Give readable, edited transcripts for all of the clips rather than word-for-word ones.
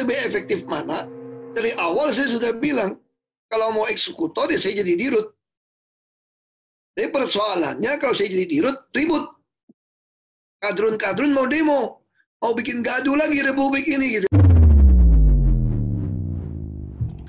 lebih efektif mana? Dari awal saya sudah bilang, kalau mau eksekutor ya saya jadi dirut. Tapi persoalannya kalau saya jadi dirut, ribut. Kadrun-kadrun mau demo, mau bikin gaduh lagi republik ini gitu.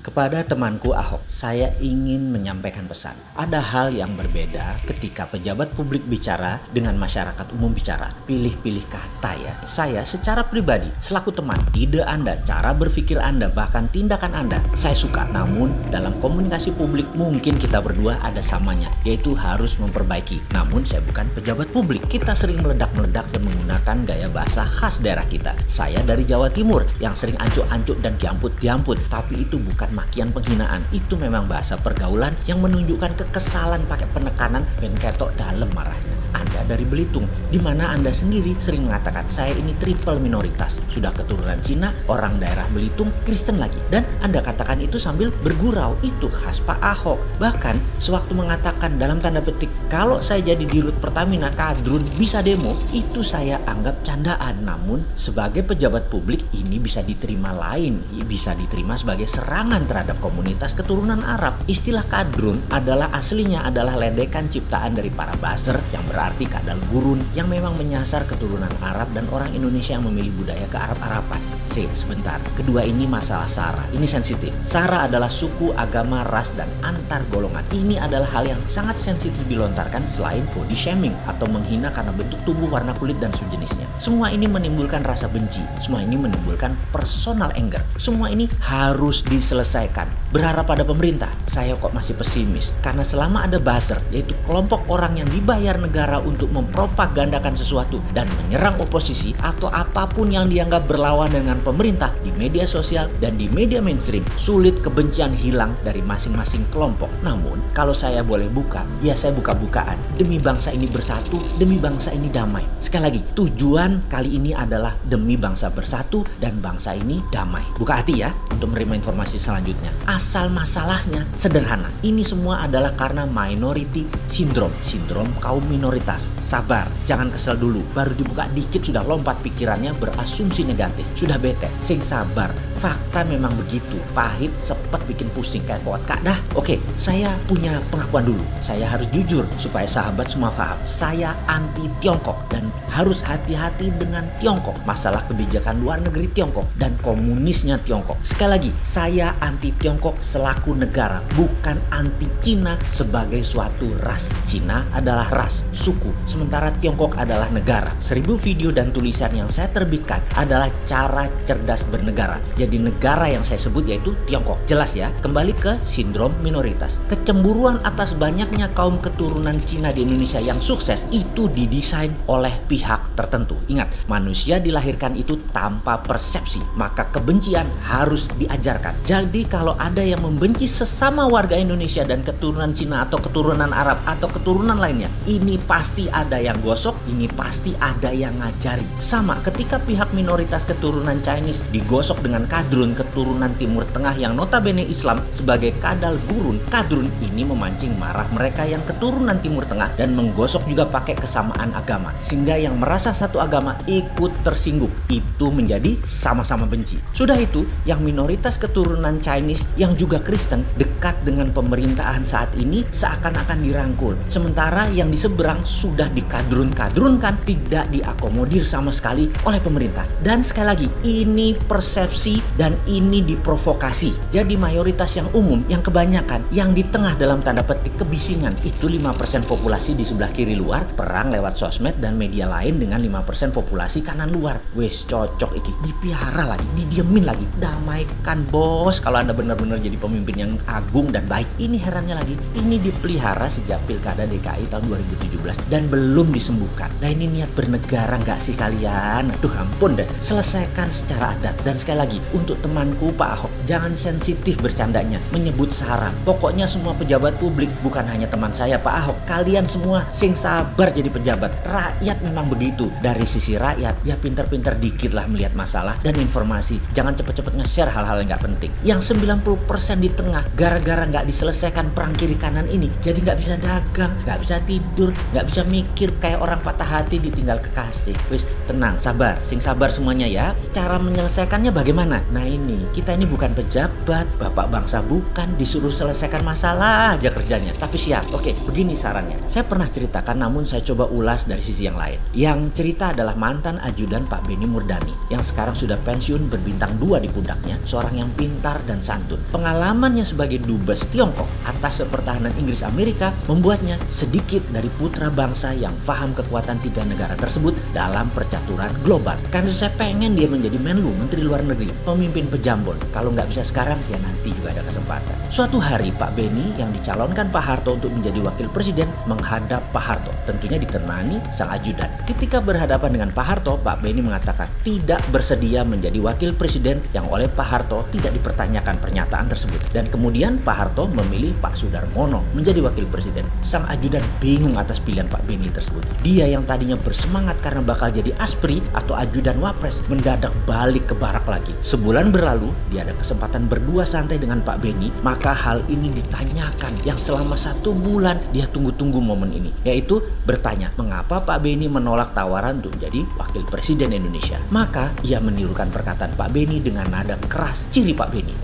Kepada temanku Ahok, saya ingin menyampaikan pesan. Ada hal yang berbeda ketika pejabat publik bicara dengan masyarakat umum bicara. Pilih-pilih kata ya. Saya secara pribadi, selaku teman, ide Anda, cara berpikir Anda, bahkan tindakan Anda, saya suka. Namun, dalam komunikasi publik mungkin kita berdua ada samanya, yaitu harus memperbaiki. Namun, saya bukan pejabat publik. Kita sering meledak-meledak dan menggunakan gaya bahasa khas daerah kita. Saya dari Jawa Timur yang sering ancuk-ancuk dan diamput-diamput. Tapi itu bukan makian penghinaan, itu memang bahasa pergaulan yang menunjukkan kekesalan pakai penekanan dan ketok dalam marahnya. Anda dari Belitung, di mana Anda sendiri sering mengatakan saya ini triple minoritas, sudah keturunan Cina, orang daerah Belitung, Kristen lagi, dan Anda katakan itu sambil bergurau. Itu khas Pak Ahok. Bahkan sewaktu mengatakan dalam tanda petik, kalau saya jadi dirut Pertamina kadrun bisa demo, itu saya anggap candaan. Namun sebagai pejabat publik ini bisa diterima lain, bisa diterima sebagai serangan terhadap komunitas keturunan Arab. Istilah kadrun aslinya adalah ledekan ciptaan dari para buzzer yang berarti kadal gurun yang memang menyasar keturunan Arab dan orang Indonesia yang memilih budaya ke Arab-Araban. Sebentar, kedua ini masalah sara. Ini sensitif. Sara adalah suku, agama, ras, dan antar golongan. Ini adalah hal yang sangat sensitif dilontarkan selain body shaming atau menghina karena bentuk tubuh, warna kulit, dan sejenisnya. Semua ini menimbulkan rasa benci. Semua ini menimbulkan personal anger. Semua ini harus diselesaikan. Berharap pada pemerintah, saya kok masih pesimis. Karena selama ada buzzer, yaitu kelompok orang yang dibayar negara untuk mempropagandakan sesuatu dan menyerang oposisi atau apapun yang dianggap berlawan dengan pemerintah di media sosial dan di media mainstream, sulit kebencian hilang dari masing-masing kelompok. Namun, kalau saya boleh buka, ya saya buka-bukaan. Demi bangsa ini bersatu, demi bangsa ini damai. Sekali lagi, tujuan kali ini adalah demi bangsa bersatu dan bangsa ini damai. Buka hati ya untuk menerima informasi selanjutnya. Asal masalahnya sederhana. Ini semua adalah karena minority syndrome, sindrom kaum minoritas. Sabar, jangan kesel dulu. Baru dibuka dikit sudah lompat pikirannya berasumsi negatif. Sudah bete, sing sabar. Fakta memang begitu. Pahit, sepet, bikin pusing kayak vodka dah. Oke, saya punya pengakuan dulu. Saya harus jujur supaya sahabat semua paham. Saya anti Tiongkok dan harus hati-hati dengan Tiongkok. Masalah kebijakan luar negeri Tiongkok dan komunisnya Tiongkok. Sekali lagi, saya anti Tiongkok selaku negara, bukan anti Cina sebagai suatu ras. Cina adalah ras, suku, sementara Tiongkok adalah negara. 1000 video dan tulisan yang saya terbitkan adalah cara cerdas bernegara. Jadi negara yang saya sebut yaitu Tiongkok. Jelas ya, kembali ke sindrom minoritas. Kecemburuan atas banyaknya kaum keturunan Cina di Indonesia yang sukses itu didesain oleh pihak tertentu. Ingat, manusia dilahirkan itu tanpa persepsi, maka kebencian harus diajarkan. Jadi kalau ada yang membenci sesama warga Indonesia dan keturunan Cina atau keturunan Arab atau keturunan lainnya, ini pasti ada yang gosok, ini pasti ada yang ngajari. Sama ketika pihak minoritas keturunan Chinese digosok dengan kadrun keturunan Timur Tengah yang notabene Islam sebagai kadal gurun, kadrun ini memancing marah mereka yang keturunan Timur Tengah dan menggosok juga pakai kesamaan agama. Sehingga yang merasa satu agama ikut tersinggung. Itu menjadi sama-sama benci. Sudah itu, yang minoritas keturunan Chinese yang juga Kristen dekat dengan pemerintahan saat ini seakan-akan dirangkul. Sementara yang di seberang sudah dikadrun-kadrunkan, tidak diakomodir sama sekali oleh pemerintah. Dan sekali lagi, ini persepsi dan ini diprovokasi. Jadi mayoritas yang umum, yang kebanyakan, yang di tengah dalam tanda petik kebisingan, itu 5% populasi di sebelah kiri luar, perang lewat sosmed dan media lain dengan 5% populasi kanan luar. Wes cocok iki, dipihara lagi, didiemin lagi, damaikan bos kalau Anda benar-benar jadi pemimpin yang agung dan baik. Ini herannya lagi, ini dipelihara sejak Pilkada DKI tahun 2017 dan belum disembuhkan. Nah ini niat bernegara nggak sih kalian? Aduh ampun deh, selesaikan secara adat. Dan sekali lagi, untuk temanku Pak Ahok, jangan sensitif bercandanya, menyebut sara. Pokoknya semua pejabat publik, bukan hanya teman saya Pak Ahok, kalian semua sing sabar jadi pejabat. Rakyat memang begitu. Dari sisi rakyat, ya pinter-pinter dikit lah melihat masalah dan informasi. Jangan cepet-cepet nge-share hal-hal yang nggak penting. Yang 90% di tengah, gara-gara nggak diselesaikan perang kiri kanan ini, jadi nggak bisa dagang, nggak bisa tidur, nggak bisa mikir kayak orang patah hati ditinggal kekasih. Wis, tenang, sabar, sing sabar semuanya ya. Cara menyelesaikannya bagaimana? Nah ini, kita ini bukan pejabat, bapak bangsa bukan, disuruh selesaikan masalah aja kerjanya. Tapi siap, oke, begini sarannya. Saya pernah ceritakan namun saya coba ulas dari sisi yang lain. Yang cerita adalah mantan ajudan Pak Benny Murdani yang sekarang sudah pensiun berbintang 2 di pundaknya, seorang yang pintar dan santun. Pengalamannya sebagai dubes Tiongkok atas pertahanan Inggris Amerika membuatnya sedikit dari putra bangsa yang paham kekuatan 3 negara tersebut dalam percaturan global. Karena saya pengen dia menjadi Menlu, Menteri Luar Negeri, pemimpin pejambon. Kalau nggak bisa sekarang, ya nanti juga ada kesempatan. Suatu hari Pak Benny yang dicalonkan Pak Harto untuk menjadi wakil presiden menghadap Pak Harto, tentunya ditemani sang ajudan. Ketika berhadapan dengan Pak Harto, Pak Benny mengatakan tidak bersedia menjadi wakil presiden yang oleh Pak Harto tidak dipertanyakan pernyataan tersebut. Dan kemudian Pak Harto memilih Pak Sudarmono menjadi wakil presiden. Sang ajudan bingung atas pilihan Pak Benny tersebut. Dia yang tadinya bersemangat karena bakal jadi aspri atau ajudan wapres mendadak balik ke barak lagi. Sebulan berlalu, dia ada kesempatan berdua santai dengan Pak Benny, maka hal ini ditanyakan yang selama 1 bulan dia tunggu-tunggu momen ini, yaitu bertanya mengapa Pak Benny menolak tawaran untuk menjadi wakil presiden Indonesia. Maka ia menirukan perkataan Pak Benny dengan nada keras, ciri Pak Benny.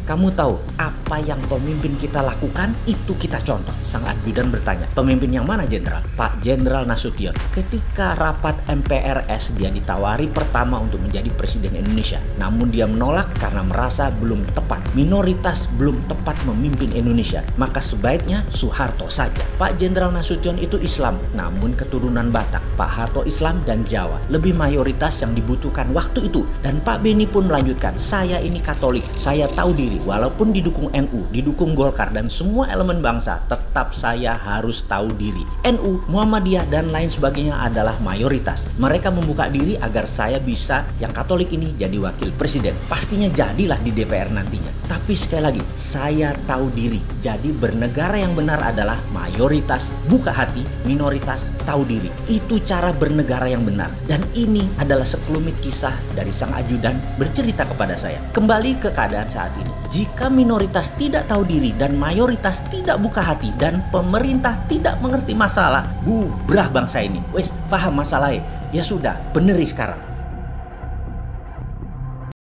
Kamu tahu apa yang pemimpin kita lakukan? Itu kita contoh. Sang ajudan bertanya, pemimpin yang mana jenderal? Pak Jenderal Nasution. Ketika rapat MPRS dia ditawari pertama untuk menjadi presiden Indonesia, namun dia menolak karena merasa belum tepat, minoritas belum tepat memimpin Indonesia, maka sebaiknya Soeharto saja. Pak Jenderal Nasution itu Islam, namun keturunan Batak. Pak Harto Islam dan Jawa, lebih mayoritas yang dibutuhkan waktu itu. Dan Pak Benny pun melanjutkan, saya ini Katolik, saya tahu diri, walaupun didukung NU, didukung Golkar dan semua elemen bangsa, tetap saya harus tahu diri. NU, Muhammadiyah dan lain sebagainya adalah mayoritas. Mereka membuka diri agar saya bisa yang Katolik ini jadi wakil presiden. Pastinya jadilah di DPR nantinya. Tapi sekali lagi, saya tahu diri. Jadi bernegara yang benar adalah mayoritas buka hati, minoritas tahu diri. Itu cara bernegara yang benar. Dan ini adalah sekelumit kisah dari sang ajudan bercerita kepada saya. Kembali ke keadaan saat ini. Jika minoritas tidak tahu diri dan mayoritas tidak buka hati dan pemerintah tidak mengerti masalah, bubrah bangsa ini. Wes, paham masalahnya? Ya sudah, beneri sekarang.